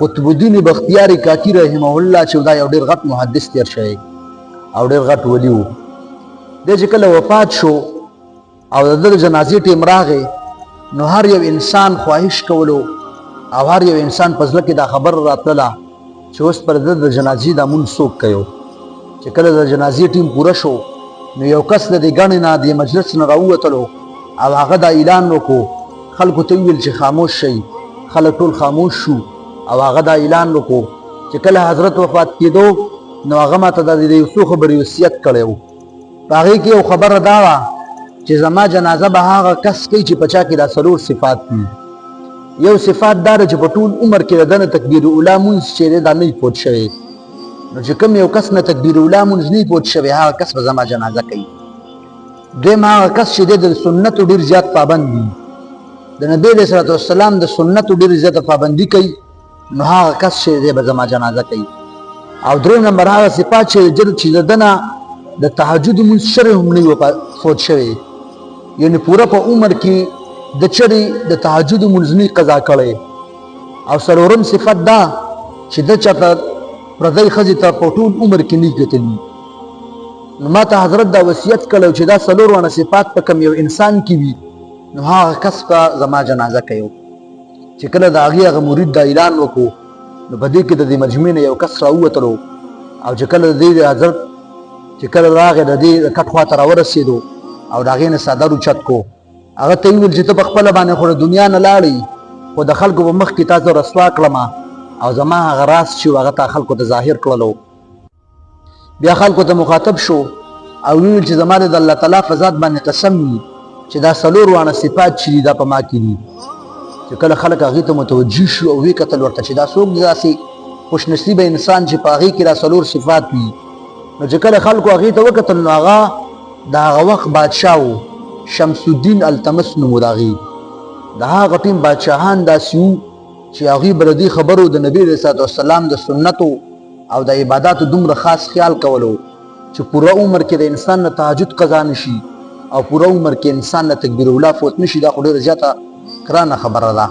قطب الدین بختیار کاکی رحمه الله چې دا یو ډېر غټ محدث تیر شوی او ډېر غټ ولی و. دی چې کله وفات شو او د ده د جنازې ټیم راغی نو هر یو انسان خواهش کولو او هر یو انسان په زړه کې دا خبر راتلله چې اوس پر ده د جنازې دا مونځ څوک کوي. چې کله د جنازې ټیم پوره شو نو یو کس د دې ګڼې نه د مجلس نه راووتلو او هغه دا اعلان وکړو، خلکو ته ویل چې خاموش شئ. خلک ټول خاموش شو او هغه دا اعلان وکړو چې کله حضرت وفات کېدو نو هغه ماته د یو څو خبرې وصیت کړی و. په هغې کې یو خبره دا وه چې زما جنازه به هغه کس کوي چې په چا کې دا څلور صفات وي. یو صفات دا ده چې په ټول عمر کې د ده نه تکبیر اولی مونځ چې دی دا نه وي پوت شوی. نو چې کوم یو کس نه تکبیر اولی مونځ نه وي پوت شوی هغه کس به زما جنازه کوي. دویم هغه کس چې دی د سنتو ډېر زیات پابند وي، د نبي علیه صلات وسلام د سنتو ډېر زیاته پابندي کوي، نو هغه کس چې دی به زما جنازه کوي. او دریم نمبر هغه صفات چې د ده نه د تهجد مونځ شرع هم نه وي فوت شوی، یعنې پوره په عمر کې د چرې د تهجد مونځ نه قضا کړی. او څلورم صفت دا چې ده چاته پردۍ ښځې ته په ټول عمر کې نه کتلي. نو ما ته حضرت دا وصیت کړی چې دا څلور وانه صفات په کوم یو انسان کې وي نو هغه کس به زما جنازه کوي. چې کله د هغې هغه مرید دا اعلان وکړو نو په دې کې د دې مجمع نه یو کس راووتلو او چې کله د دې حضرت چې کله راغی د دې د کټ خوا ته راورسېدو او د هغې نه څادر اوچت کو، هغه ته یې وویل چې ته په خپله باندې خو د دنیا نه لاړې خو د خلکو په مخ کې تا زه رسوا کړم او زما هغه راز چې هغه تا خلکو ته ظاهر کړلو. بیا خلکو ته مخاطب شو او ویل چې زما د الله تعالی په ذات باندې قسم وي چې دا څلور وانه صفات چې دي دا په ما کې دي. چې کله خلک هغې ته متوجه شو او ویې کتل ورته چې دا څوک دی داسې خوشنصیبه انسان چې په هغې کې دا څلور صفات وي. نو چې کله خلکو هغې ته وکتل نو هغه د هغه وخت بادشاه و، شمس الدین التمس نوم و د هغې. د هغه ټیم بادشاهان داسې وو چې هغوی به د دې خبرو د نبي علیه صلات وسلام د سنتو او د عباداتو دومره خاص خیال کولو چې پوره عمر کې د انسان نه تهجد قضا نشي او پوره عمر کې انسان نه تکبیر اولی فوت نشي. دا خو ډېره زیاته ګرانه خبره ده.